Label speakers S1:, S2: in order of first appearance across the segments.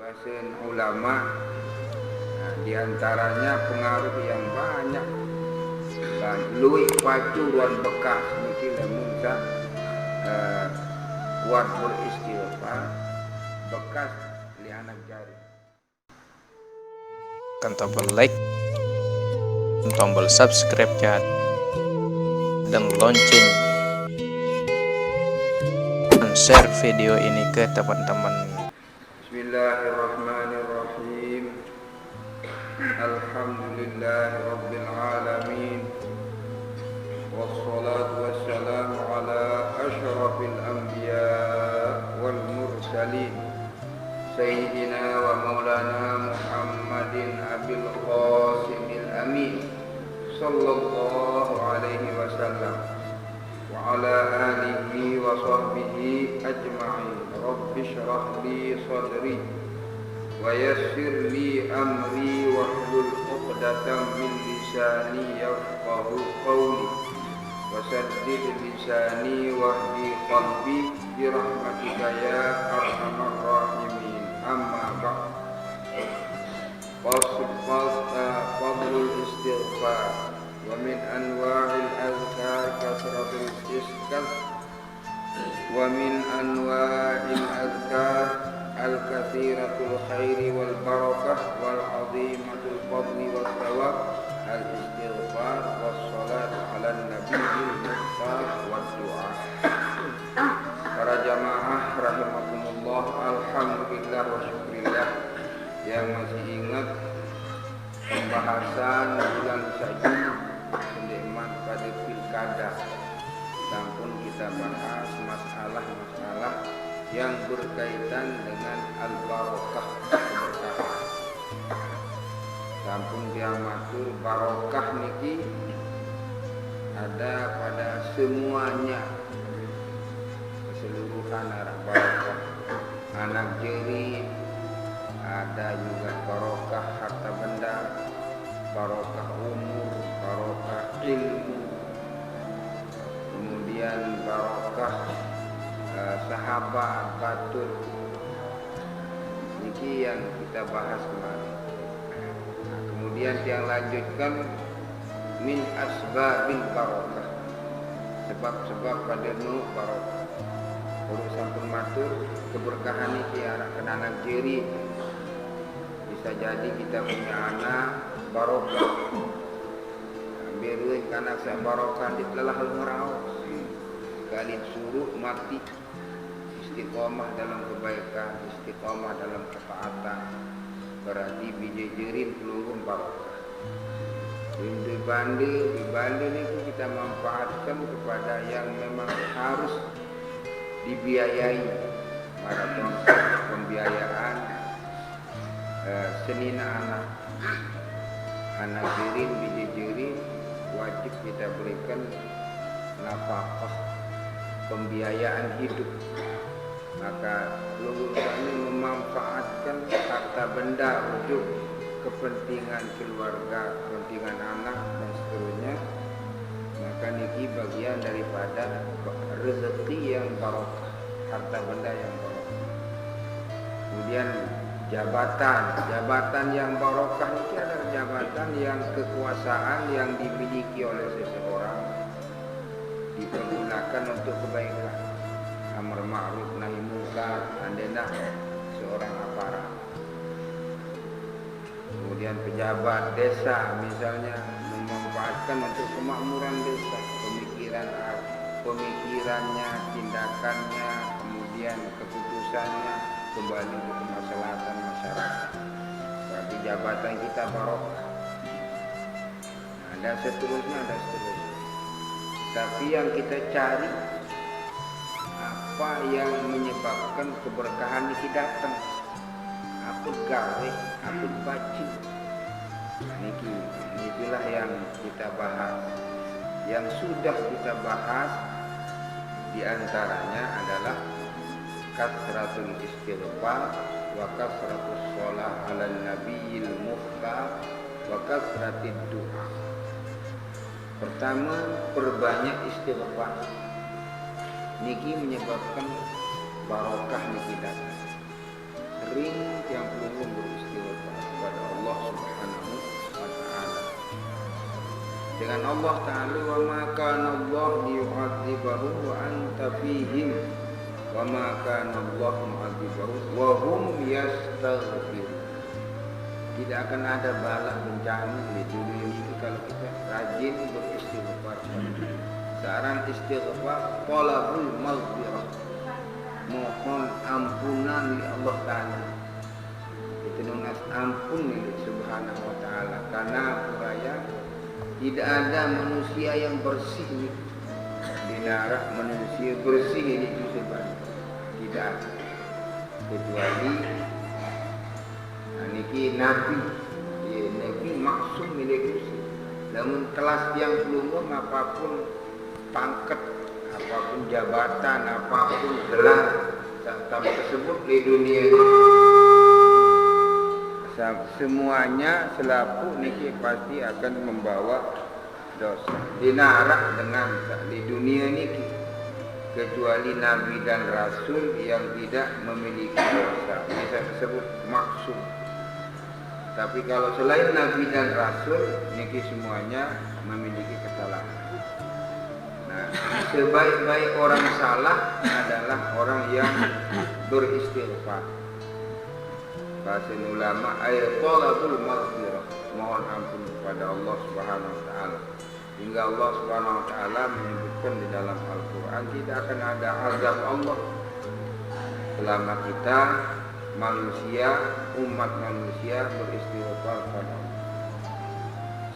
S1: Bahasan ulama, diantaranya pengaruh yang banyak dan luwih pacuran bekas niki lamun kuat beristighfar bekas li anak jari.
S2: Tekan tombol like, tombol subscribe dan lonceng, dan share video ini ke teman-teman.
S1: Bismillahirrahmanirrahim. Alhamdulillahirabbil alamin. Wassalatu wassalamu ala asyrafil anbiya wal mursalin. Sayyidina wa maulana Muhammadin abil qasimil amin sallallahu alaihi wasallam wa ala alihi wa sahbihi ajma'in. Rabbi shrah li sadri wa yassir li amri wahlul 'uqdatam min lisani yafqahu qawli wa saddid lisani wahdi qalbi bi rahmatika ya arhamar rahimin. Amma ba'd. Fadlul istighfar wa min anwa'il azkar kasratul istighfar wa min anwa'il azkar al-kathiratul khairi wal barakah wal azimatul fadli was thawab al istighfar was salat ala nabiyil mukhtar wad du'a. Para jamaah rahimakumullah, alhamdulillah wa syukrillah yang masih ingat pembahasan bulan saja penerimaan pada pilkada. Sampun kita bahas masalah-masalah yang berkaitan dengan al-barakah, keberkahan. Sampun diamatul barakah niki ada pada semuanya, keseluruhan arah barakah. Anak jeri, ada juga barokah harta benda, barokah umur, barokah ilmu, kemudian barokah sahabat batul. Niki yang kita bahas kemarin. Kemudian yang lanjutkan min asbabil barokah, sebab-sebab pada nu barokah. Urusan matur keberkahan ini arah kena anak jeri. Bisa jadi kita punya anak barokah, biruin anak saya barokah di telah ngeraos kali suruh mati istiqomah dalam kebaikan, istiqomah dalam ketaatan, berarti biji jerin pelurun barokah. Di bandel itu kita manfaatkan kepada yang memang harus dibiayai. Para pembiayaan senina anak jirin, biji jirin wajib kita berikan nafkah, pembiayaan hidup. Maka lulusannya memanfaatkan harta benda untuk kepentingan keluarga, kepentingan anak dan seterusnya. Maka niki bagian daripada rezeki yang barokah, harta benda yang barokah. Kemudian jabatan yang barokah ini adalah jabatan yang kekuasaan yang dimiliki oleh seseorang dipergunakan untuk kebaikan, amar ma'ruf nahi munkar, andenah seorang aparat. Kemudian pejabat desa misalnya memanfaatkan untuk kemakmuran desa, pemikirannya, tindakannya, kemudian keputusannya kembali ke kemaslahatan masyarakat. Berarti jabatan kita barokah. Ada seterusnya. Tapi yang kita cari apa yang menyebabkan keberkahan ini datang. Apa gawe, apa baca. Inilah yang kita bahas. Yang sudah kita bahas diantaranya adalah kasratul istighfar wa kasratus shalah ala nabiyil mukhtar wa kasratid du'a. Pertama, perbanyak istighfar. Niki menyebabkan barokah niki datang. Sering yang dengan Allah Ta'ala, wa ma kana Allah liyu'adzibahum wa anta fihim wa ma kana Allah mu'adzibahum wa hum yastaghfirun. Tidak akan ada bala bencana di dunia ini kalau kita rajin beristighfar. Sekarang istighfar talabul maghfirah, mohon ampunan oleh Allah Ta'ala. Itu nunas ampun milik Subhanahu wa Ta'ala, karena puraya tidak ada manusia yang bersih ni. Dinarah manusia bersih ini sebenarnya tidak ada, kecuali niki Nabi. Ya, Nabi maksum milik Gusti. Namun kelas yang belum apapun pangkat, apapun jabatan, apapun gelar tersebut di dunia ini, semuanya selaku niki pasti akan membawa dosa. Dinarak dengan di dunia niki, kecuali Nabi dan Rasul yang tidak memiliki dosa, bisa disebut maksum. Tapi kalau selain Nabi dan Rasul, niki semuanya memiliki kesalahan. Nah, sebaik-baik orang salah adalah orang yang beristighfar. Bahasa ulama ayat talabul maghfirah, mohon ampun kepada Allah Subhanahu wa Ta'ala. Hingga Allah Subhanahu wa Ta'ala menyebutkan di dalam Al-Quran, tidak akan ada azab Allah selama kita manusia, umat manusia beristighfar kepada Allah.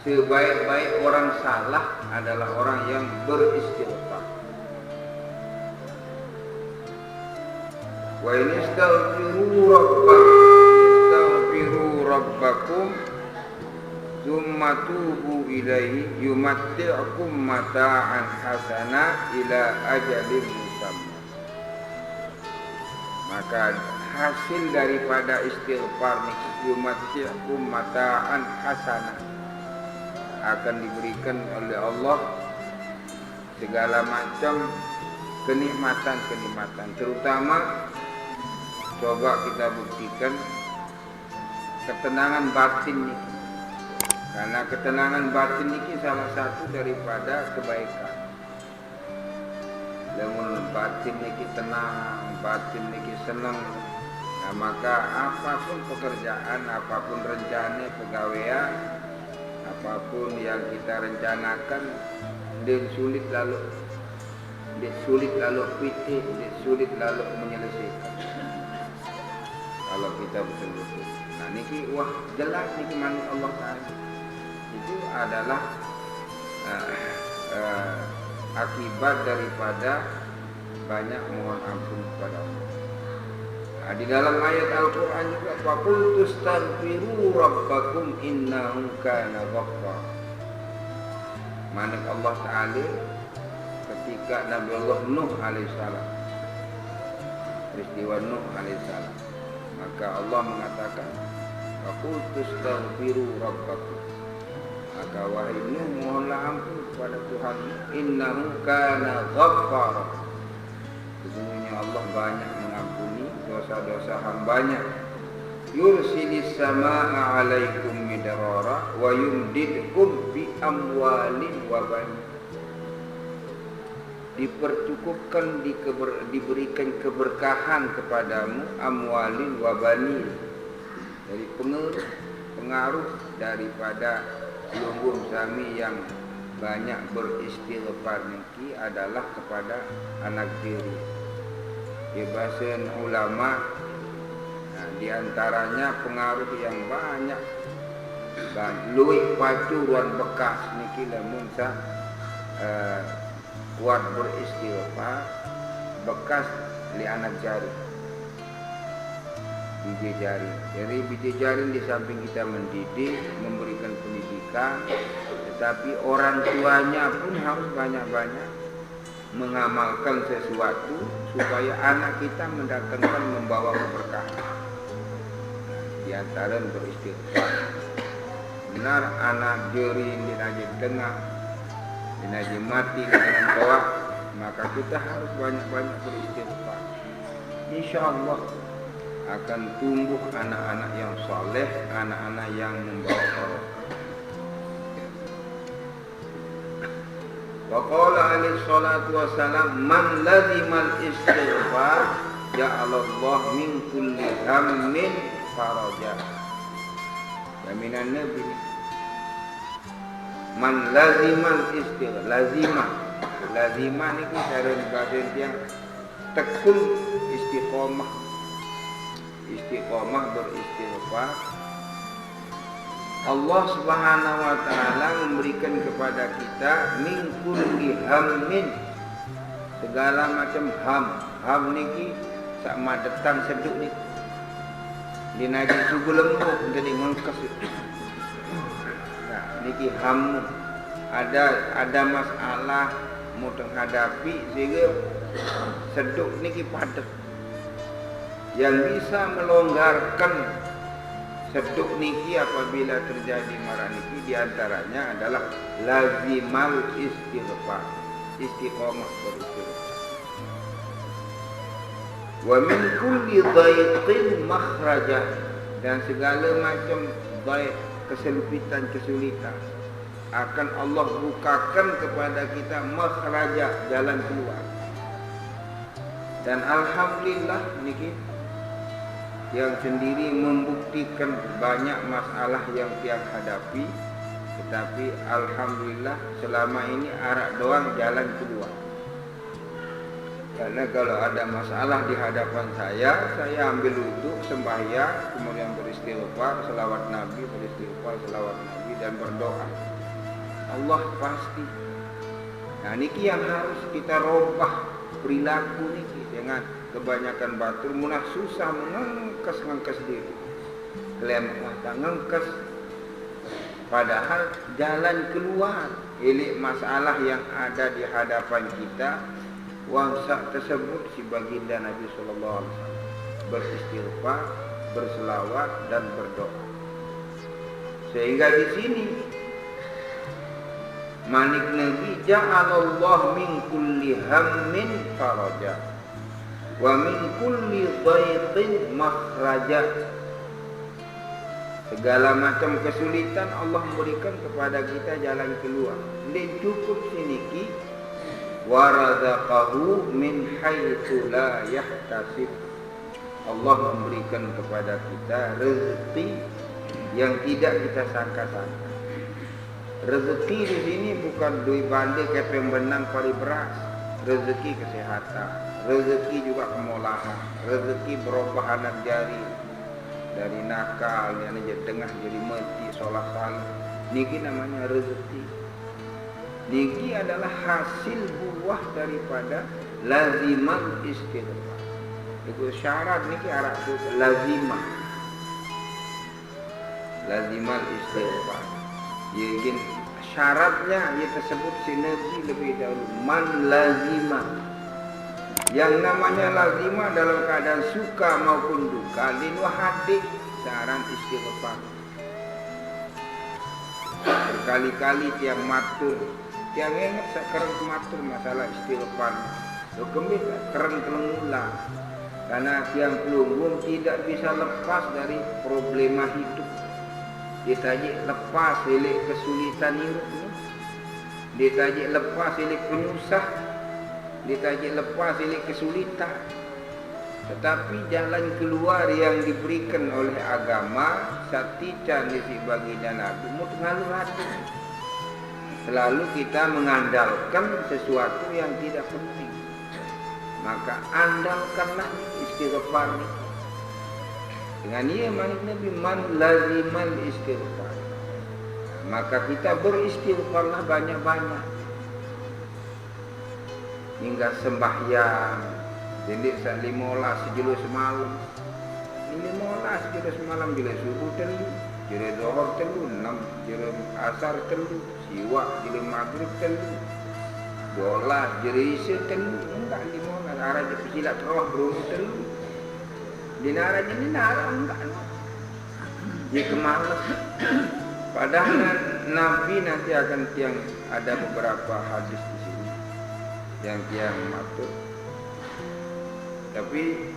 S1: Sebaik-baik orang salah adalah orang yang beristighfar. Wa in istaghfiru rabbakum thumma tubu ilaihi yumatti'ukum mata'an hasana ila ajalin musamma. Maka hasil daripada istighfar niki yumatti'ukum mata'an hasana, akan diberikan oleh Allah segala macam kenikmatan-kenikmatan. Terutama coba kita buktikan ketenangan batin niki. Karena ketenangan batin niki salah satu daripada kebaikan. Lamun batin niki tenang, batin niki senang, nah maka apapun pekerjaan, apapun rencana pegawaian, apapun yang kita rencanakan, dia sulit lalu piti, dia sulit lalu menyelesaikan. Kalau kita betul-betul, nah niki wah jelas niki manut Allah Ta'ala. Itu adalah akibat daripada banyak mohon ampun kepada Allah. Nah, di dalam ayat Al-Quran juga, faqul tastaghfiru rabbakum innahu kana ghaffar. Manik Allah Ta'ala ketika Nabi Allah Nuh alaihissalam, peristiwa Nuh alaihissalam, maka Allah mengatakan faqul tastaghfiru rabbakum, maka wahai Nuh mohonlah ampun kepada Tuhan, innahu kana ghaffar, sesungguhnya Allah banyak mengampuni dosa-dosa hambanya. Yursilis samaa alaikum midrara wa yumdidkum bi amwalin wa banin. Dipercukupkan, diberikan keberkahan kepadamu, amwalin wa banin, dari pengaruh daripada lumbung sami yang banyak beristighfar niki adalah kepada anak tiri. Kebahasan ulama, nah, diantaranya pengaruh yang banyak luwih pacuruan bekas niki lamun kuat beristighfar, bekas li anak jari, biji jari. Jadi biji jari di samping kita mendidik, memberikan pendidikan, tetapi orang tuanya pun harus banyak-banyak mengamalkan sesuatu supaya anak kita mendatangkan, membawa keberkahan. Di antara beristighfar. Benar anak jeri di najib tengah, di najib mati dengan toa, maka kita harus banyak-banyak beristighfar. InsyaAllah akan tumbuh anak-anak yang saleh, anak-anak yang membawa barokah. Wa qala alaihi salatu wassalam man lazimal istighfar ja'alallahu min kulli hammin faraja. Jaminan Nabi ni. Man lazimal istighfar, lazimah ni cara bahasa yang tekun istiqomah beristighfar. Allah Subhanahu wa taala memberikan kepada kita min kulli hammin, segala macam ham niki sama datang seduk ni di naji sugu lembut jadi ngengkes. Nah, niki ham ada masalah mau menghadapi sehingga seduk niki padat. Yang bisa melonggarkan seduk niki apabila terjadi marah niki diantaranya adalah lazimal istighfar, istiqomah beristighfar. Wa min kulli dhaiqin makhraja, dan segala macam dhaik, kesulitan akan Allah bukakan kepada kita makhraja, jalan keluar. Dan alhamdulillah niki yang sendiri membuktikan banyak masalah yang tiang hadapi, tetapi alhamdulillah selama ini arak doang jalan keluar. Karena kalau ada masalah di hadapan saya ambil wudhu, sembahyang, kemudian beristighfar, selawat Nabi, dan berdoa. Allah pasti. Nah niki yang harus kita robah perilaku niki, dengan kebanyakan batur munah susah mengengkes diri. Klaim mata ngengkes, padahal jalan keluar ilik masalah yang ada di hadapan kita. Wangsa tersebut si baginda Nabi sallallahu alaihi wasallam beristighfar, berselawat dan berdoa. Sehingga di sini manik Nabi ja'alallahu min kulli hammin faraja wa min kulli dhaiqin makhraja. Segala macam kesulitan Allah memberikan kepada kita jalan keluar. Ini cukup siniki wa razaqahu min haitsu la yahtasib. Allah memberikan kepada kita rezeki yang tidak kita sangka-sangka. Rezeki di sini bukan duit banding kepeng benang pari beras. Rezeki kesehatan, rezeki juga kemolahan, rezeki berubah anak jari dari nakal yang tengah jadi mati sholat salat. Niki namanya rezeki. Niki adalah hasil buah daripada lazimal istighfar. Itu syarat niki arah itu lazimal istighfar. Jadi syaratnya ia tersebut sinergi lebih dahulu man lazimah. Yang namanya lazimah dalam keadaan suka maupun duka linu hadik saran istighfar. Berkali-kali tiang matur, tiang ingat sekarang matur masalah istighfar. Lo kembali keren kelengula. Karena tiang pelunggung tidak bisa lepas dari problema hidup. Ditajik lepas oleh kesulitan hidup, ditajik lepas oleh penyusah, ditajik lepas oleh kesulitan. Tetapi jalan keluar yang diberikan oleh agama satican di baginda Nabi mengalir hati. Selalu kita mengandalkan sesuatu yang tidak penting, maka andalkanlah istighfar ini. Dengan ia manik Nabi man lazimal istighfar. Maka kita beristighfarlah banyak-banyak. Hingga sembahyang. Jadi 5 sejuluh semalam. 5 sejuluh semalam bila subuh telu, jere zuhur telu, 6 jere asar telu, siwak jere maghrib telu, 12 jere isya telu, enggak 5 arah je pesilat roh berumur telu. Dinara jadi nara enggak. Dia kemalas. Padahal Nabi nanti akan tiang ada beberapa hadis di sini yang tiang matur. Tapi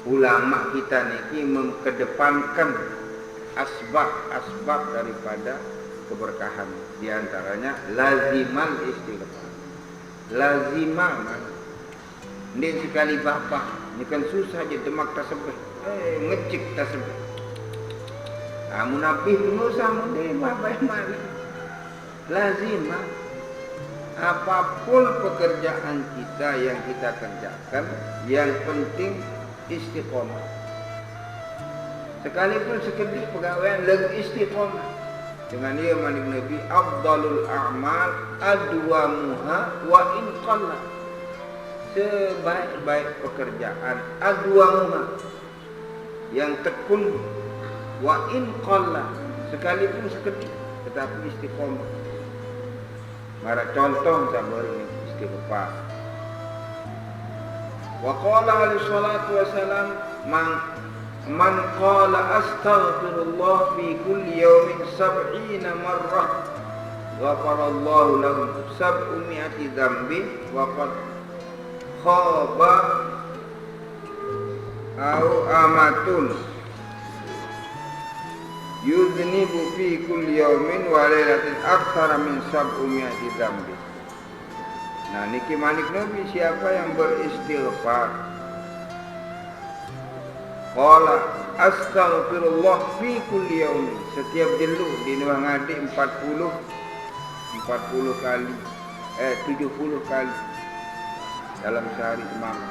S1: ulama kita niki mengedepankan asbab daripada keberkahan. Di antaranya lazimal istighfar. Lazimah mana? Ini sekali bapak, ini kan susah je demak tasbih. Ngecik tasbih. Munafik nusa mundi bapak mari. Lazimah. Apapun pekerjaan kita yang kita kerjakan, yang penting istiqomah. Sekalipun sekedip pegawaian lagi istiqomah. Dengan dia manik Nabi, afdalul a'mal adwamuha wa in qalla. Sebaik-baik pekerjaan adwamuha, yang tekun, wa in qalla, sekalipun sekedip tetapi istiqomah. Mara contoh sabar ini istighfar. Wa qala alaihi salatu wasalam, man qala astaghfirullah fi kulli yawmin 70 marrah ghafarallahu lahu 700 dzambin wa qad khaba au amatun yudhnibu fi kulli yawmin wa lailatin aktsara min 700 dzambin. Nah, niki manik Nabi, siapa yang beristighfar, qala astaghfirullah fi kulli yaumin, setiap jelu di nuang ngadi 40 kali 70 kali dalam sehari semalam,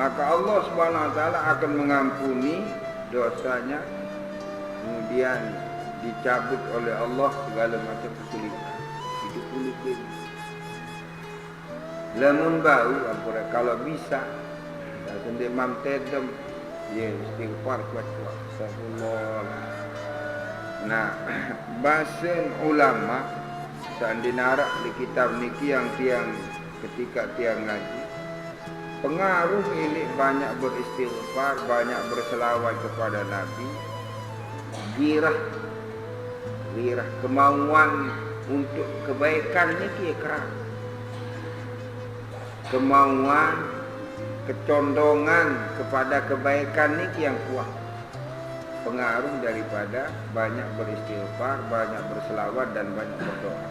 S1: maka Allah Subhanahu wa taala akan mengampuni dosanya, kemudian dicabut oleh Allah segala macam kesulitan. 70 kali. Lamun bau ampura kalau bisa sendiri mam tedem ya istighfar kuat-kuat. Astagfirullah. Nah, bahasan ulama sandinara di kitab niki yang tiang ketika tiang ngaji, pengaruh ini banyak beristighfar, banyak berselawat kepada Nabi, girah kemauan untuk kebaikan niki keras, kemauan, kecondongan kepada kebaikan niki yang kuat. Pengaruh daripada banyak beristighfar, banyak berselawat dan banyak berdoa.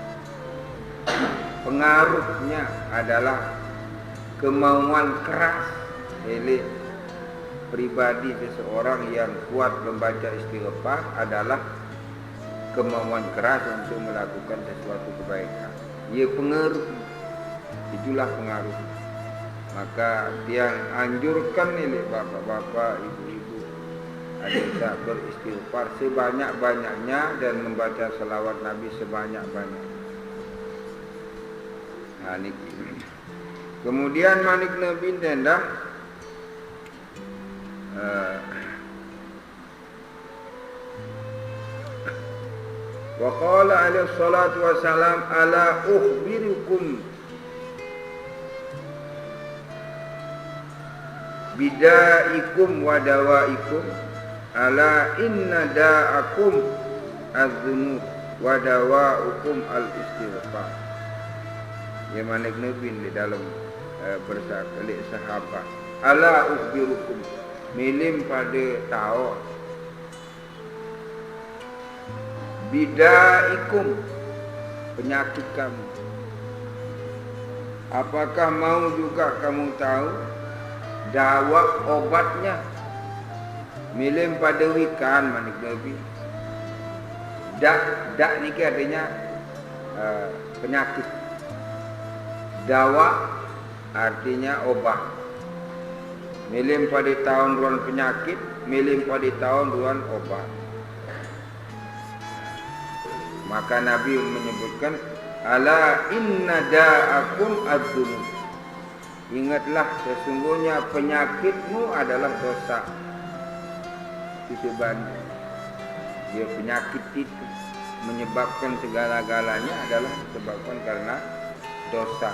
S1: Pengaruhnya adalah kemauan keras oleh pribadi seseorang yang kuat membaca istighfar adalah kemauan keras untuk melakukan sesuatu kebaikan. Ia pengaruh, itulah pengaruh. Maka yang anjurkan ini bapak-bapak, ibu-ibu, ada beristighfar sebanyak-banyaknya dan membaca salawat Nabi sebanyak-banyaknya. Nah, niki. Kemudian manik Nabi tenda wa qala alaihi salatu wassalam, ala ukhbirukum bidaikum wa dawaikum, ala inna da'akum az-dzunub wa dawaukum al-istighfar. Yang manik Nabi di dalam bersakali sahabat, ala ukhbirukum, milim pada tahu, bidaikum, penyakit kamu. Apakah mau juga kamu tahu dawa obatnya? Milim pada wikan manik Nabi. Dak niki artinya penyakit. Dawa artinya obat. Milim pada tahun ruan penyakit, milim pada tahun ruan obat. Maka Nabi menyebutkan, ala inna da'akum az-dzunub. Ingatlah, sesungguhnya penyakitmu adalah dosa. Itu sebenarnya. Dia penyakit itu menyebabkan segala-galanya adalah disebabkan karena dosa.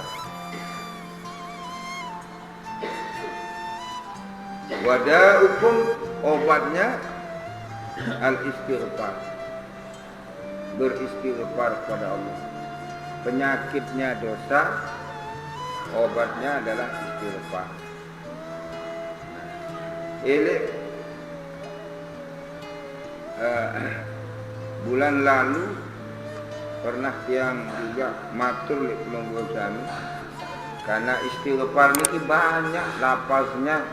S1: Wada'ukum, obatnya al-istighfar, beristighfar kepada Allah. Penyakitnya dosa, obatnya adalah istighfar. Bulan lalu pernah tiang juga matur li pelungguh sami karena istighfar niki banyak lapaznya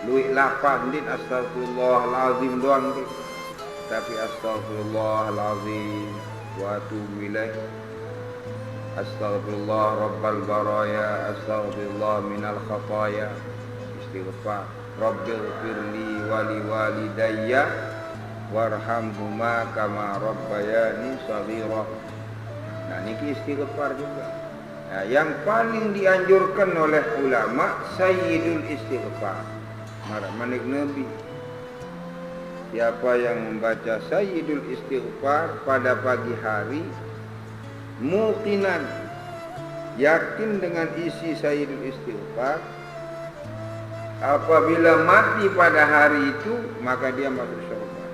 S1: luwih lapaz ndin astagfirullahalazim doang gitu. Tapi astagfirullahalazim wa atubu ilaih, astagfirullah rabbal baraya, astagfirullah minal khataya, istighfar rabbighfirli wa liwalidayya warhamhuma kama rabbayani shaghira. Nah niki istighfar juga. Nah, yang paling dianjurkan oleh ulama sayyidul istighfar. Manik Nabi. Siapa yang membaca sayyidul istighfar pada pagi hari, muqinan, yakin dengan isi sayyidul istighfar, apabila mati pada hari itu maka dia masuk surga.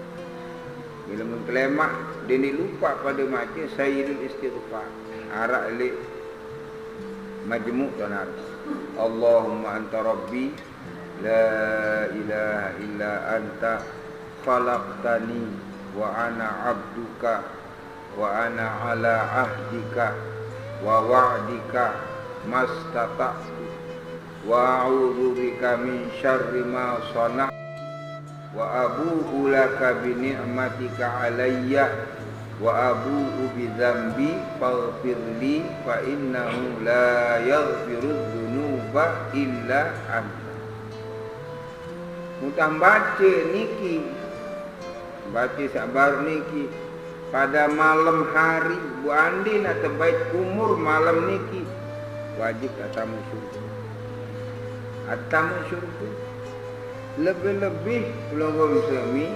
S1: Bila mengkelemak dia lupa pada mati sayyidul istighfar. Arak li majmu' tanar. Allahumma anta rabbi la ilaha illa anta khalaqtani wa ana abduka wa ana ala ahdika wa wa'dika mastata'tu wa a'udzu bika min syarri ma sana'tu wa abu'u laka bi ni'matika alayya wa abu'u bi dzambi faghfirli fa innahu la yaghfiru dzunuba illa anta. Mudah baca niki, baca sabar niki pada malam hari Bu Andin atau baik umur malam niki wajib atamu syurga. Atamu syurga. Lebih-lebih pelungguh semi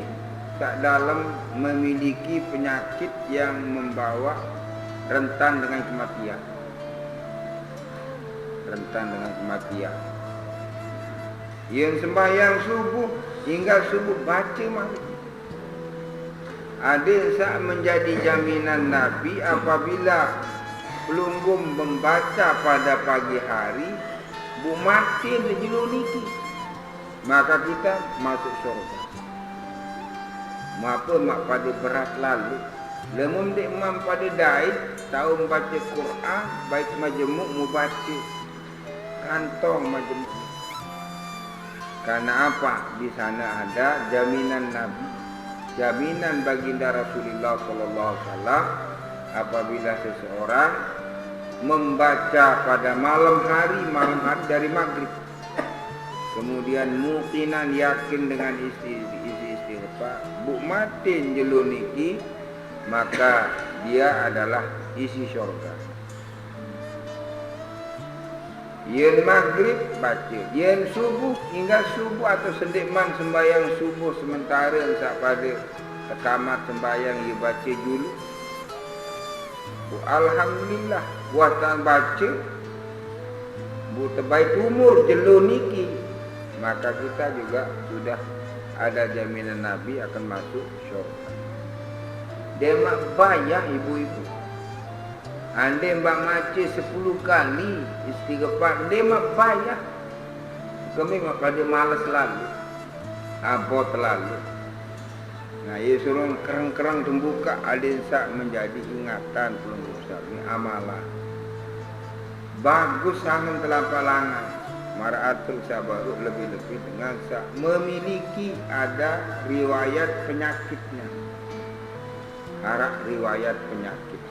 S1: tak dalam memiliki penyakit yang membawa rentan dengan kematian. Rentan dengan kematian. Yang sembahyang subuh hingga subuh baca mari. Ada saat menjadi jaminan Nabi apabila pelungguh membaca pada pagi hari, bu mati terjelur niki, maka kita masuk surga. Maka mak pada berat lalu, lemun dek mam pada daid, tahu membaca Quran, baik majemuk mu baca kantong majemuk. Karena apa? Di sana ada jaminan Nabi, jaminan baginda Rasulullah sallallahu alaihi wasallam apabila seseorang membaca pada malam hari dari maghrib, kemudian muqinan yakin dengan isi istighfar, bu matin jelun niki, maka dia adalah isi syurga. Yen maghrib baca, yen subuh hingga subuh atau sedikman sembahyang subuh sementara sak pada tekamat sembahyang ia baca dulu. Alhamdulillah buatan baca bu terbaik umur jelur niki, maka kita juga sudah ada jaminan Nabi akan masuk syurga. Dia mak bayar ibu-ibu. Andai mbak maca 10 kali istighfar, dia mak bayar. Kami mak pada malas lalu, abot lalu. Nah, ia suruh kerang-kerang tembuka adinsa menjadi ingatan pelungguh sami amalan. Bagus sangat telapalangan. Maraatul sabaru lebih-lebih dengan memiliki ada riwayat penyakitnya. Harap riwayat penyakit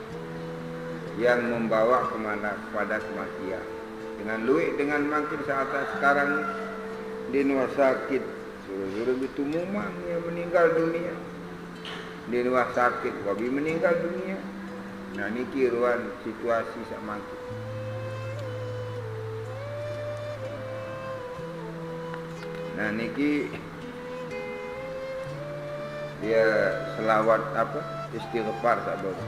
S1: yang membawa kepada kematian. Dengan luik dengan makin saat sekarang di rumah sakit, suruh itu mumang yang meninggal dunia. Di rumah sakit, wabi meninggal dunia. Nah niki ruan situasi sak makin. Nah niki dia selawat apa? Istighfar sak baru.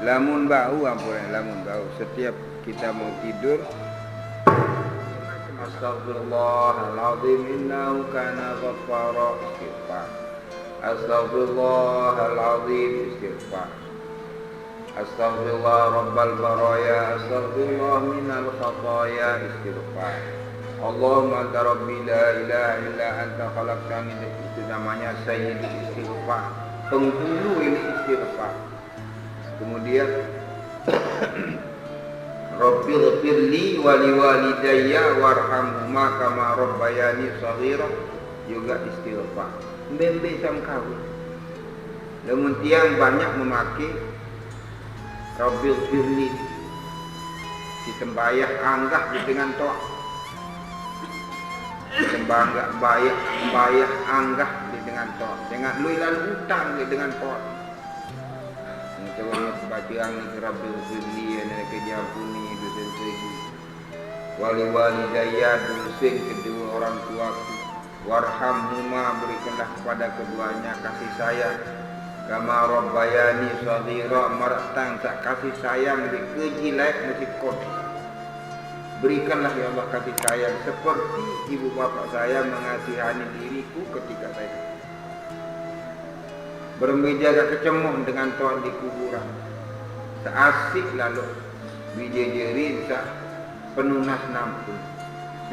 S1: Lamun bau ampun, lamun bau. Setiap kita mau tidur, Astaghfirullahaladzim innahu kana ghaffara, istighfar. Astaghfirullahaladzim, istighfar. Astaghfirullah rabbal baraya, astaghfirullah minal khataya, istighfar. Allahumma anta rabbi la ilaha illa anta khalaqtani, itu namanya sayyidul istighfar. penghulu ini istighfar. Kemudian Rabbil firli wali walidayya warhamhuma kama rabbayani shaghira, juga istighfar. Bembe sam kawin. Namun tiang banyak memakai Rabbil firli ditembayah anggah dengan toa. Bayah anggah dengan toa. Jangan lui lalu utang dengan toa. Coba baca yang Rabbil firli dan kejampuni dosa keji. Wali walidayya dosen kedua orang tuaku. Warhamhuma berikanlah kepada keduanya kasih sayang. Kama rabbayani shaghira maratang tak kasih sayang di keji laik mesti kod. Berikanlah ya Allah kasih sayang seperti ibu bapa saya mengasihani diriku ketika saya bermeja kecemuh dengan Tuhan di kuburan. Seasik lalu bijejerin sa penunas nampun.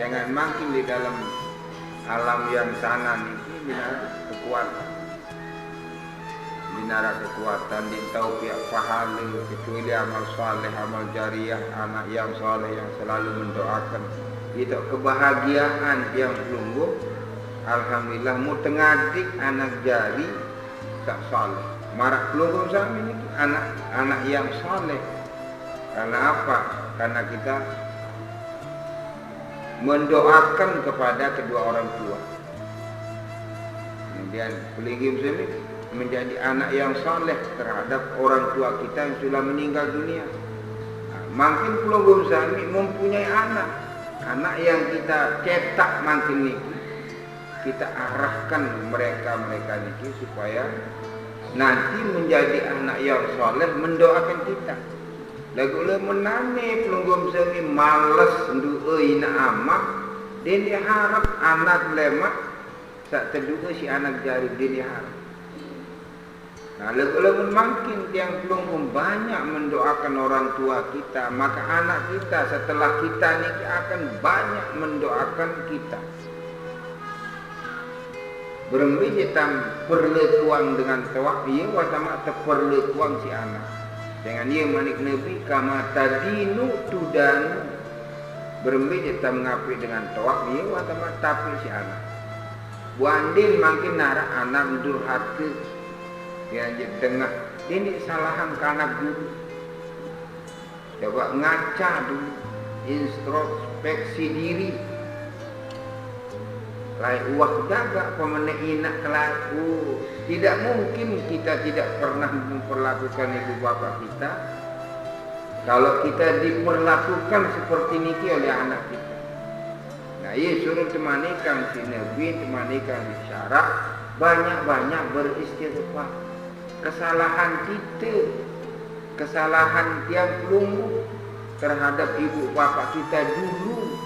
S1: Jangan makin di dalam alam yang sana ini binara kekuatan. Binara kekuatan di tahu pihak pahala kecuali amal saleh, amal jariah, anak yang saleh yang selalu mendoakan. Itu kebahagiaan yang sungguh. Alhamdulillah mu tengadik anak jari tak saleh. Marak pelunggu sami ini anak yang saleh. Karena apa? Karena kita mendoakan kepada kedua orang tua. Kemudian pelinggi muslim menjadi anak yang saleh terhadap orang tua kita yang sudah meninggal dunia. Makin pelunggu muslim mempunyai anak yang kita cetak makin ini. Kita arahkan mereka ini supaya nanti menjadi anak yang soleh mendoakan kita. Lagu menane pelunggum semi malas nduei na amak, dan dia harap anak lemak sak terduga si anak jari dia harap. Nah, lagu makin tiang pelunggum banyak mendoakan orang tua kita, maka anak kita setelah kita ini akan banyak mendoakan kita. Berembi hitam perlekuang dengan tawak dia watama terperlekuang si anak. Jangan dia manik nabi kama tadinu tudan. Berembi hitam ngapi dengan tawak dia watama tapi si anak. Buandin makin nara anak durhaka. Dia anjir tengah. Ini salahan ke anak dulu. Coba ngaca dulu. Introspeksi diri. Lain uang jaga pemene inak kelaku. Tidak mungkin kita tidak pernah memperlakukan ibu bapa kita kalau kita diperlakukan seperti ini oleh anak kita. Nah, ia suruh temanikan si Nabi, temanikan si syarak, banyak-banyak beristighfar. Kesalahan kita, kesalahan tiang pelunggu terhadap ibu bapa kita dulu,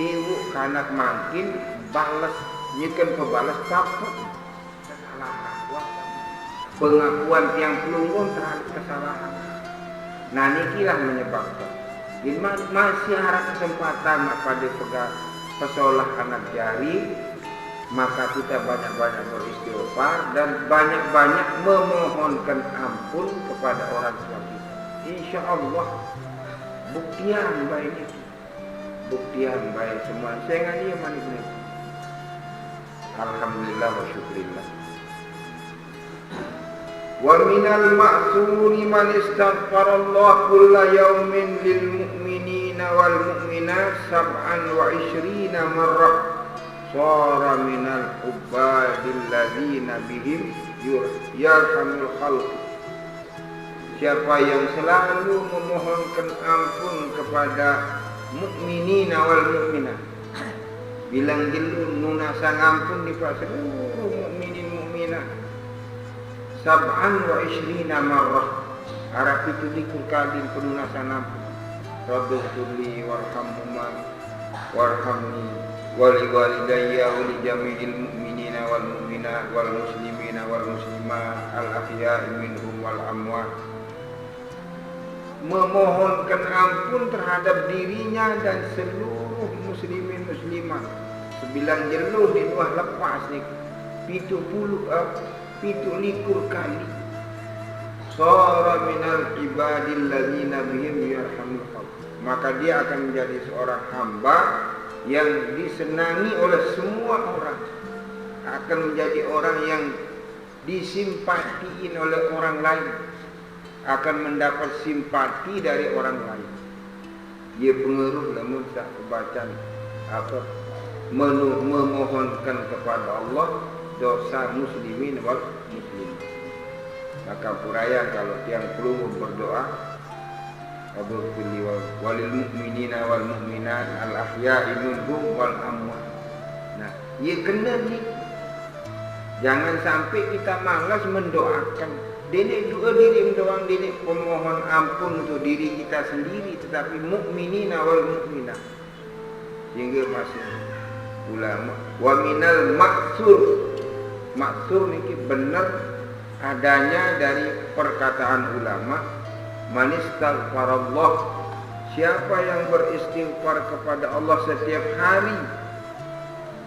S1: ibu kanak makin balas, nyekan pebalas takut kesalahan. Pengakuan yang pelunggun terhadap kesalahan. Nah, inilah menyebabkan. Jadi masih ada kesempatan pada pesolah anak jari, maka kita banyak-banyak beristighfar dan banyak-banyak memohonkan ampun kepada orang tua kita. Insya Allah buktian baik itu. Buktian baik semua. Saya nggak dia manipulasi. Alhamdulillah wa syukrillah. Wa minal ma'suri man istaghfarallah kulla yawmin lil mu'minina wal mu'minat 27 marrah sara minal ubadil ladzina bihim yarhamul khalq. Siapa yang selalu memohonkan ampun kepada mukminina wal mukminat, bilang jelu nunasa ngampun di seluruh mukminin mukminat 27 marrah. Arab itu dikurkadin penunasan ampun. Rabbil firli warhamhuma warhamni wali walidayya wali jami'il mu'minina wal mu'minat wal muslimina wal muslimat al ahya'i minhum wal amwat. Memohonkan ampun terhadap dirinya dan seluruh muslimin muslimat. 9 jeluh di luar lepas ni 70 17 kali. Sara minal ibadil ladzina bihim yarhamul khalq. Maka dia akan menjadi seorang hamba yang disenangi oleh semua orang. Akan menjadi orang yang disimpatiin oleh orang lain. Akan mendapat simpati dari orang lain. Dia pengaruh namun tak bacaan apa memohonkan kepada Allah dosa muslimin wal muslim. Maka puraya kalau tiang perlu berdoa Wabil walil mu'minina wal mu'minat al ahya'i minhum wal amwat. Nah, ia kena ni. Jangan sampai kita malas mendoakan. Dene doa diri doang, dene pemohon ampun untuk diri kita sendiri, tetapi mukminina wal mukminat. Sehingga masuk ulama wa minal maksur. Maksur niki benar adanya dari perkataan ulama, man istaghfarallah, siapa yang beristighfar kepada Allah setiap hari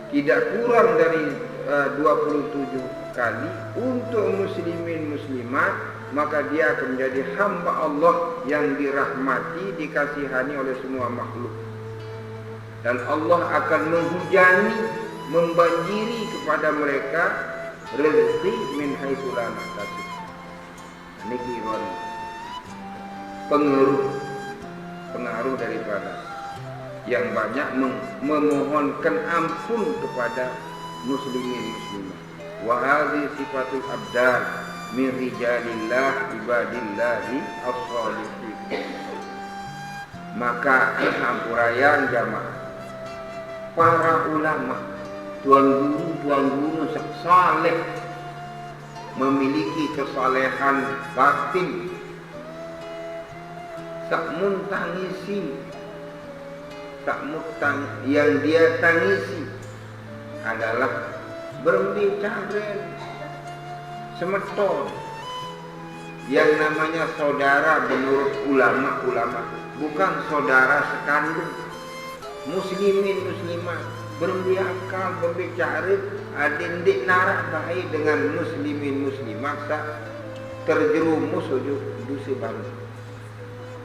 S1: tidak kurang dari 27 kali untuk muslimin muslimat, maka dia akan menjadi hamba Allah yang dirahmati, dikasihani oleh semua makhluk. Dan Allah akan menghujani, membanjiri kepada mereka rezeki min haitsu la nahtasib. Niki pengaruh daripada yang banyak memohonkan ampun kepada muslimin muslimat. Wa hadhi sifatul abdal min rijalillah ibadillahi as-salihin. Maka sampurayan jamaah para ulama, tuan guru saleh memiliki kesalehan batin. Sakmun tangisi, yang dia tangisi adalah berbicara semeton. Yang namanya saudara menurut ulama bukan saudara sekandung. Muslimin muslimat berbiakal berbicara adindik narak baik dengan muslimin muslimat tak terjerumus ujuk dosa baru.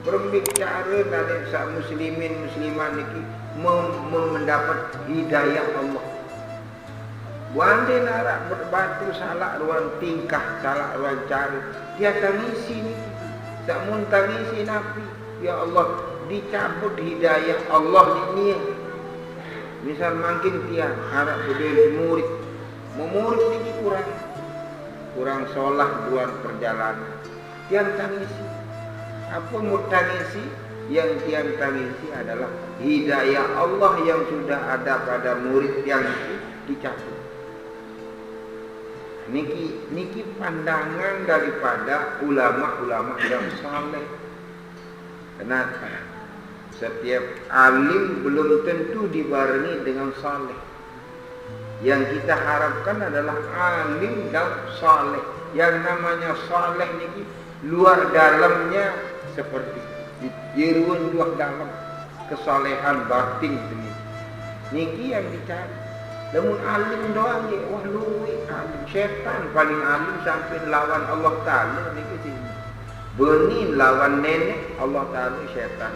S1: Berbicara dari sak muslimin muslimat niki mendapat hidayah Allah. Wande narak berbatu salah ruang tingkah, salah ruang cara. Dia tangisi niki. Sak mun tangisi Nabi, ya Allah dicabut hidayah Allah ini. Misal makin tiang harap berdiri murid, memurid ini kurang solah buat perjalanan. Tiang tangisi, apa mau tangisi? Yang tiang tangisi adalah hidayah Allah yang sudah ada pada murid yang dicabut. Niki pandangan daripada ulama-ulama yang saleh. Kenapa? Setiap alim belum tentu dibarengi dengan saleh. Yang kita harapkan adalah alim dan saleh. Yang namanya saleh niki luar dalamnya seperti jeruan luar dalam kesalehan batin ini. Niki yang dicari. Namun alim doang ye, wah luwe alim. Syaitan paling alim sampai lawan Allah Ta'ala niki sini. Benih lawan nenek Allah Ta'ala syaitan.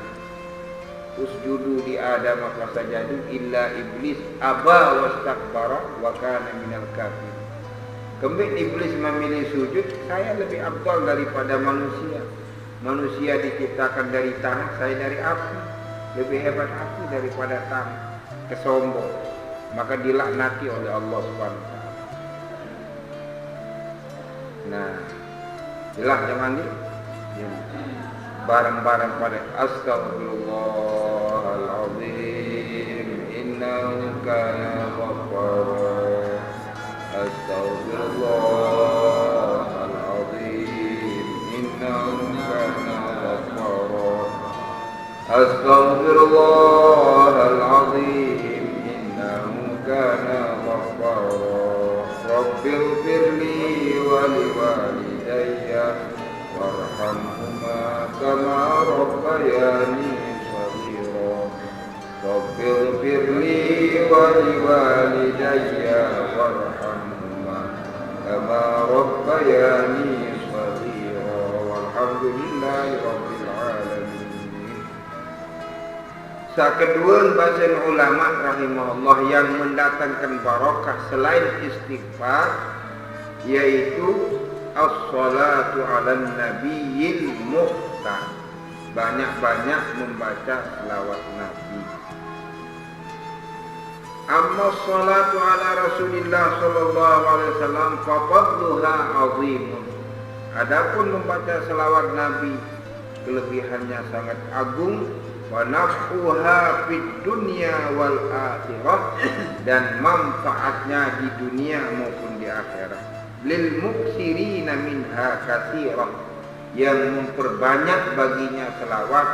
S1: Usjudu di Adam fasajadu illa iblis aba wastakbara wa kana minal kafir. Kembali iblis memilih sujud, saya lebih afdal daripada manusia. Manusia diciptakan dari tanah, saya dari api. Lebih hebat api daripada tanah. Kesombong. Maka dilaknati oleh Allah Subhanahu wa taala. Nah, jelas jangan dia. Bareng-bareng pada Astaghfirullahaladzim innahu kana ghaffara. Astaghfirullahaladzim innahu kana ghaffara. Astaghfirullahaladzim innahu kana ghaffara. Rabbighfirli wa liwalidayya warhamhuma kama rabbayani shaghira. Rabbighfirli wa liwalidayya warhamhuma kama rabbayani shaghira walhamdulillahi rabbil alamin. Sakedueun basen ulama rahimahullah yang mendatangkan barokah selain istighfar yaitu as-salatu 'alan nabiyil muhtar. Banyak-banyak membaca selawat Nabi. Amma salatu ala Rasulillah sallallahu alaihi wasallam fa fadluha azimun. Adapun membaca selawat Nabi kelebihannya sangat agung, wa naf'uha fid dunya wal akhirah, dan manfaatnya di dunia maupun di akhirat. Lil muksirina minha katsirah, yang memperbanyak baginya selawat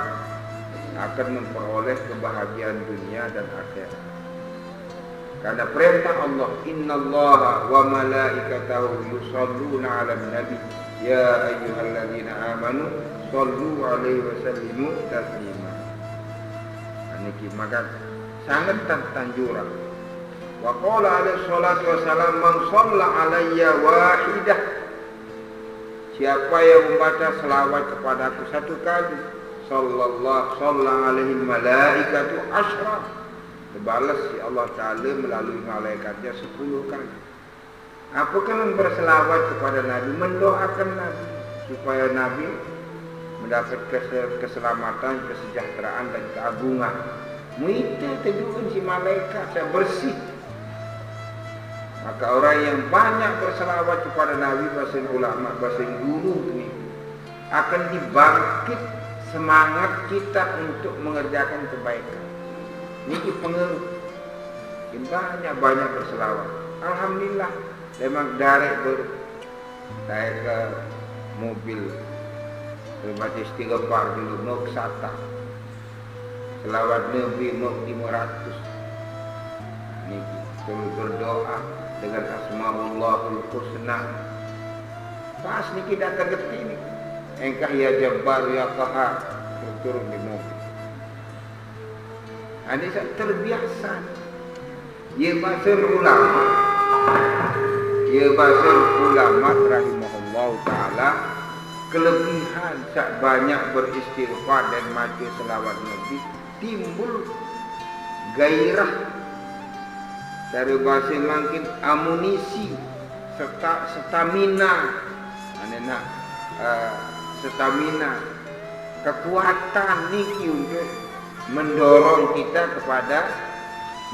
S1: akan memperoleh kebahagiaan dunia dan akhirat. Karena perintah Allah, innallaha wa malaikatahu yusholluna 'alan nabi ya ayyuhalladzina amanu shollu 'alaihi wa sallimu taslima. Niki maka sangat tanjuran. Wa qala alaihi salatu wassalam man shalla 'alayya wahidah. Siapa yang membaca selawat kepadaku satu kali, sallallahu alaihi malaikatu asyra. Dibalas si Allah Ta'ala melalui malaikatnya 10 kali. Apakah berselawat kepada Nabi? Mendoakan Nabi supaya Nabi mendapat keselamatan, kesejahteraan dan keagungan. Muita teduhun si malaikat saya bersih. Maka orang yang banyak berselawat kepada Nabi, bahasa ulama, bahasa guru ini, akan dibangkit semangat kita untuk mengerjakan kebaikan. Ini pengaruh. Banyak berselawat. Alhamdulillah. Memang dari saya ke mobil baca istighfar dulu nok sata. Selawat Nabi nok 500. Ini perlu berdoa dengan asmaullahul husna. Pas niki datang ke sini. Engkah ya Jabbar ya Qahar turun di mobil. Ini terbiasa. Ya bahasa ulama rahimahullah ta'ala, kelebihan sak banyak beristighfar dan maca selawat Nabi, timbul gairah dari bahasa mungkin amunisi serta stamina, stamina kekuatan niki untuk mendorong kita kepada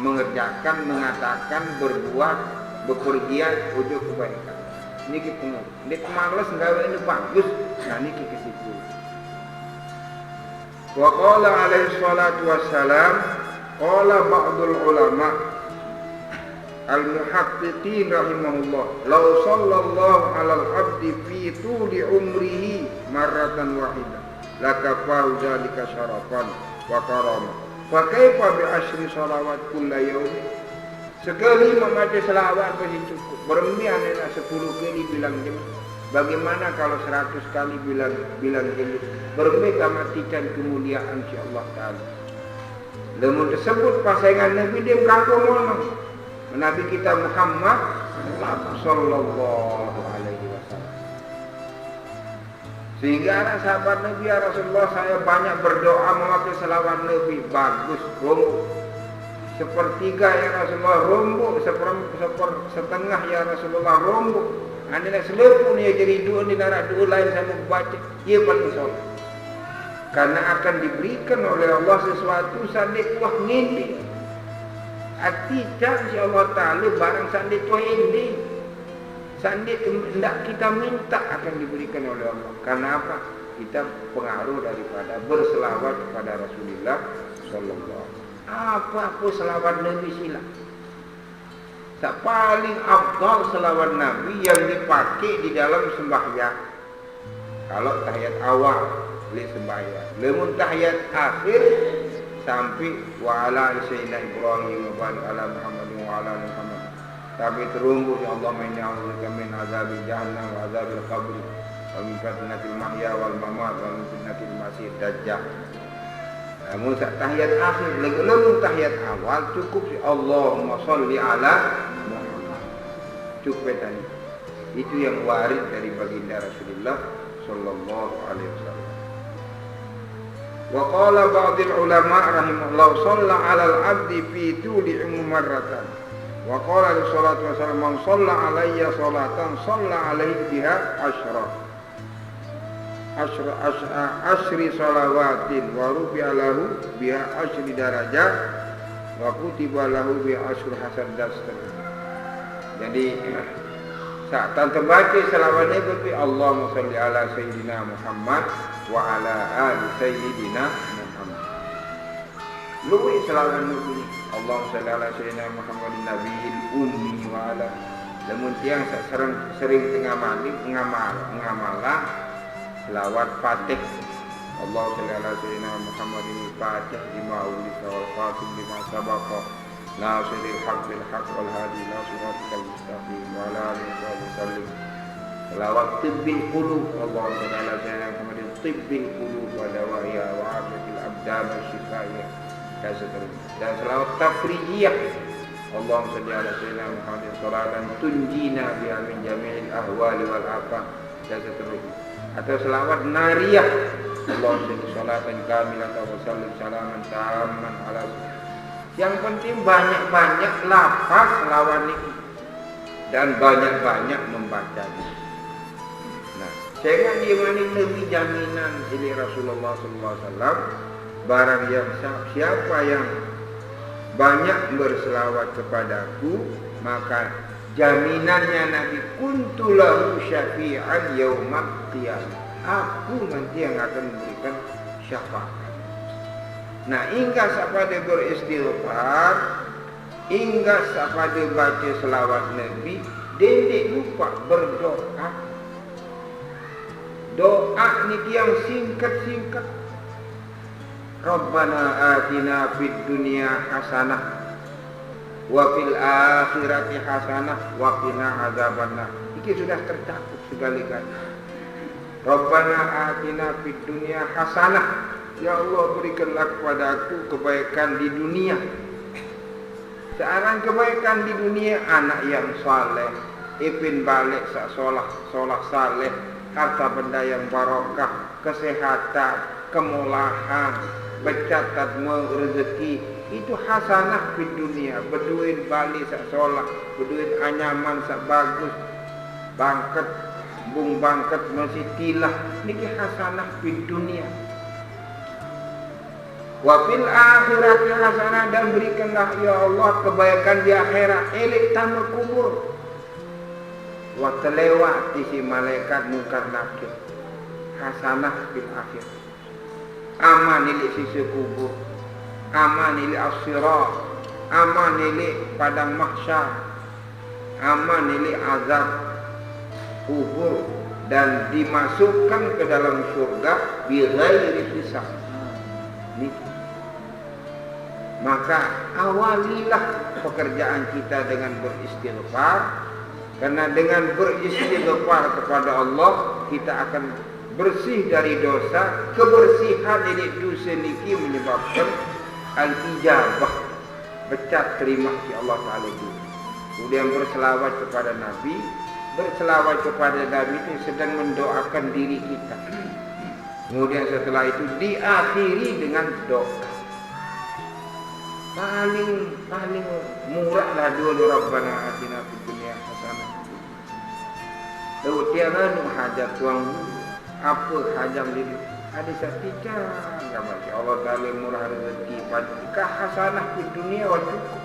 S1: mengerjakan, mengatakan, berbuat, bepergian untuk kebaikan. Niki pengaruh. Nek malas gawe ini bagus, nah niki ke situ. Wa qala alaihi salatu wassalam, qala ba'dul ulama al-muhaqqiqin rahimahullah, law sallallahu 'alal 'abdi fi tuli umrihi marratan wahidah lakafahu dzalika syarafan wa karamah. Fa kaifa bi asyri shalawat kulla yaum? Sekali membaca selawat masih cukup. Bermian 10 kali bilang jemaah. Bagaimana kalau 100 kali bilang jemaah? Bermega matikan kemuliaan si Allah Taala. Lamun tersebut pasangan Nabi dia kanggo ngomong. Nabi kita Muhammad sallallahu alaihi wasallam. Sehingga anak sahabat Nabi, ya Rasulullah, saya banyak berdoa memakai selawat Nabi. Bagus, rombok. Sepertiga ya Rasulullah, rombok. Setengah ya Rasulullah, rombok. Anda nak selepun ya jadi dua di narak dua lain saya membaca. Ia paling soleh. Karena akan diberikan oleh Allah sesuatu sandik wah ngindi. Hati dan si Allah Ta'ala barang sandik wah ngindi. Sandi hendak kita minta akan diberikan oleh Allah. Karena apa? Kita pengaruh daripada berselawat kepada Rasulullah sallallahu. Apa selawat Nabi sila? Tak paling afdal selawat Nabi yang dipakai di dalam sembahyang. Kalau tahiyat awal li sembahyang, lemun tahiyat akhir sampai wa ala sayyidina Ibrahim wa ala Muhammad wa ala Muhammad. Tapi terunggu ya Allah, inni a'udzubika min azabi jahannam wa azabil qabr wa min fitnatil mahya wal mamat wa min fitnatil masih dajjal. Namun tahiyat akhir, lalu tahiyat awal cukup si Allahumma sholli ala Muhammad. Cukup tadi. Itu yang warid dari baginda Rasulullah sallallahu alaihi wasallam. Wa qala ba'dul ulama rahimahullah shalla 'alal 'abdi fi tuli marratan. Wa qala li salatu wasallam man shalla 'alayya salatan shalla 'alaihi biha ashri salawatin wa rufi'a lahu biha ashri darajat wa kutiba lahu biha ashri hasanat. Jadi saat tante baca selawatnya berarti Allahumma sholli ala sayyidina Muhammad wa ala ali sayyidina Muhammad. Luwi selawat nubi Allahumma sholli ala sayyidina Muhammadin nabiyil ummi wa ala. Lamun tiang sering tengah mandi ngamalah selawat Fatih. Allahumma sholli ala sayyidina Muhammadin Fatih lima ulika wal khatim lima sabaqa nasiril haq bil haq wal hadi ila siratal mustaqim wa ala alihi wa sallim. Selawat tibbil qulub Allahumma sholli ala sayyidina Muhammadin tibbil qulub wa dawaiha wa afiyatil abdan wa shifaiha. Dan selawat tafrijiyah Allahumma sholli ala sayyidina Muhammadin salatan tunjina biha min jami'il ahwali wal afat. Dan seterusnya. Atau selawat nariyah Allahumma sholli salatan kamilatan wa sallim salaman tamman ala. Yang penting banyak-banyak lafaz selawat ini dan banyak-banyak membacanya. Nah, jangan dimani lebih jaminan ini Rasulullah SAW. Barang yang siapa yang banyak berselawat kepadaku, maka jaminannya Nabi kuntulahu syafi'an yaumil qiyamah. Aku nanti yang akan memberikan syafaat. Nah, hingga sapada beristighfar, hingga sapada baca selawat Nabi, dendek lupa berdoa. Doa ni yang singkat-singkat. Rabbana atina fid dunya hasanah wa fil akhirati hasanah wa qina adzabannar. Ini sudah tercakup segala-galanya. Rabbana atina fid dunya hasanah. Ya Allah, berikanlah kepada aku kebaikan di dunia. Sekarang kebaikan di dunia, anak yang saleh, ipin balik sak solah saleh, harta benda yang barokah, kesehatan, kemulahan, bercatat rezeki. Itu hasanah di dunia. Berduit balik sak solah, berduit anyaman sak bagus, bangket, bung bangket masih tilah. Niki hasanah di dunia. Wa fil akhirati hasanah, dan berikanlah ya Allah kebaikan di akhirat. Elik tamu kubur. Wa telewat si malaikat mungkar nakir. Hasanah fil akhir. Aman ilik sisi kubur. Aman ilik as-sirat. Aman ilik padang mahsyar. Aman ilik azab kubur, dan dimasukkan ke dalam surga bi ghairi hisab. Maka awalilah pekerjaan kita dengan beristighfar, karena dengan beristighfar kepada Allah kita akan bersih dari dosa. Kebersihan ini dosa niki menyebabkan al-ijabah, becat terima si Allah Ta'ala itu. Kemudian berselawat kepada Nabi. Berselawat kepada Nabi itu sedang mendoakan diri kita. Kemudian setelah itu diakhiri dengan doa. Paling murahlah dulu Rabbana atina fid dunya hasanah. Lalu tiada hajat tuang apa hajam diri. Ada satika enggak masya Allah Ta'ala murah rezeki pada hasanah di dunia wa cukup.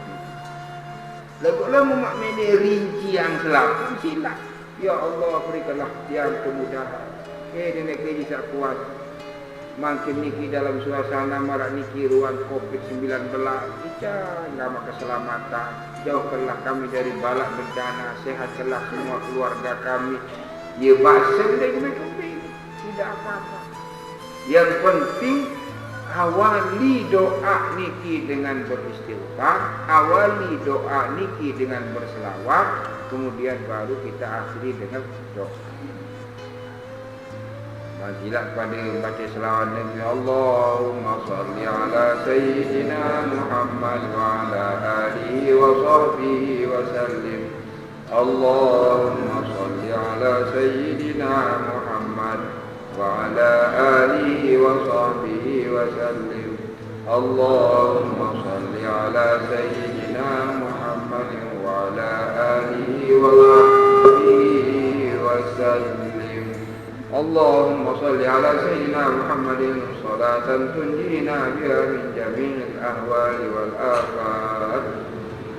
S1: Lalu lama maknanya rincian selalu sila. Ya Allah berikanlah tiang kemudahan. Dia negeri sak kuat. Makin niki dalam suasana marak niki ruang COVID-19, kita nama keselamatan. Jauhkanlah kami dari balak bencana, sehatkanlah semua keluarga kami. Ya basem dan kembali, tidak apa-apa. Yang penting awali doa niki dengan beristighfar, awali doa niki dengan berselawat, kemudian baru kita akhiri dengan doa. Majilah pada baca selawat Nabi. Allahumma salli ala sayyidina Muhammad wa ala alihi wa sahbihi wa sallim. Allahumma salli على سيدنا محمد وعلى آله وصحبه وسلم. اللهم صل على سيدنا محمد وعلى آله وصحبه وسلم. اللهم صل على سيدنا محمد صلاة تنجينا بها من جميع الأهوال والآفات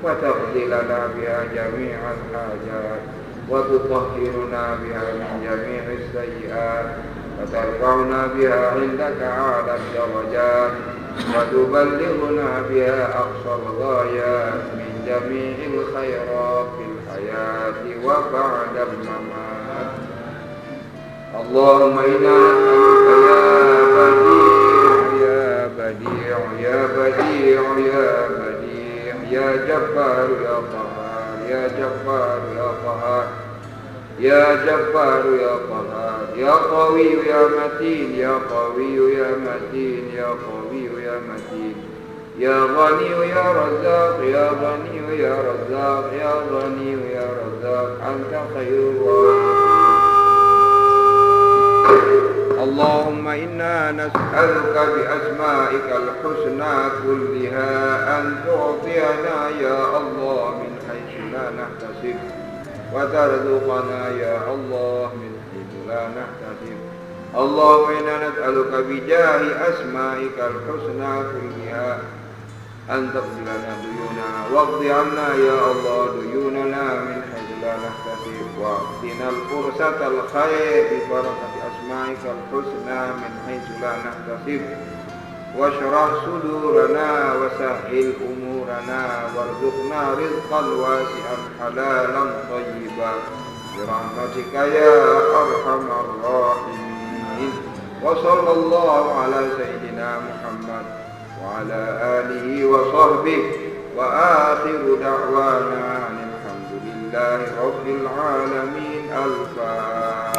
S1: وتقضي لنا بها جميع الحاجات وتطهرنا بها من جميع السيئات وترفعنا بها عندك أعلى الدرجات وتبلغنا بها أقصى الغايات من جميع الخيرات في الحياة وبعد الممات. اللهم إنا نسألك يا بديع يا بديع يا بديع يا جبار يا قهار يا جبار يا قهار يا جبار يا قهار يا قوي يا متين يا قوي يا متين يا قوي يا متين يا غني يا رزاق يا غني يا رزاق يا غني يا رزاق أنت خير الرازقين. اللهم إنا نسألك بأسمائك الحسنى كلها أن تعطينا يا الله من حيث لا نحتسب وترزقنا يا الله من حيث لا نحتسب. اللهم إنا نسألك بجاه أسمائك الحسنى كلها أن تغفر لنا ديوننا واقض عنا يا الله ديوننا من حيث لا نحتسب واعطنا الفرصة الخير ببركة أسمائك الحسنى من حيث لا نحتسب واشرح صدورنا وسهل أمورنا وارزقنا رزقا واسعا حلالا طيبا برحمتك يا أرحم الراحمين. وصلى الله على سيدنا محمد وعلى آله وصحبه وآخر دعوانا أن الحمد لله رب العالمين. الفاتحة.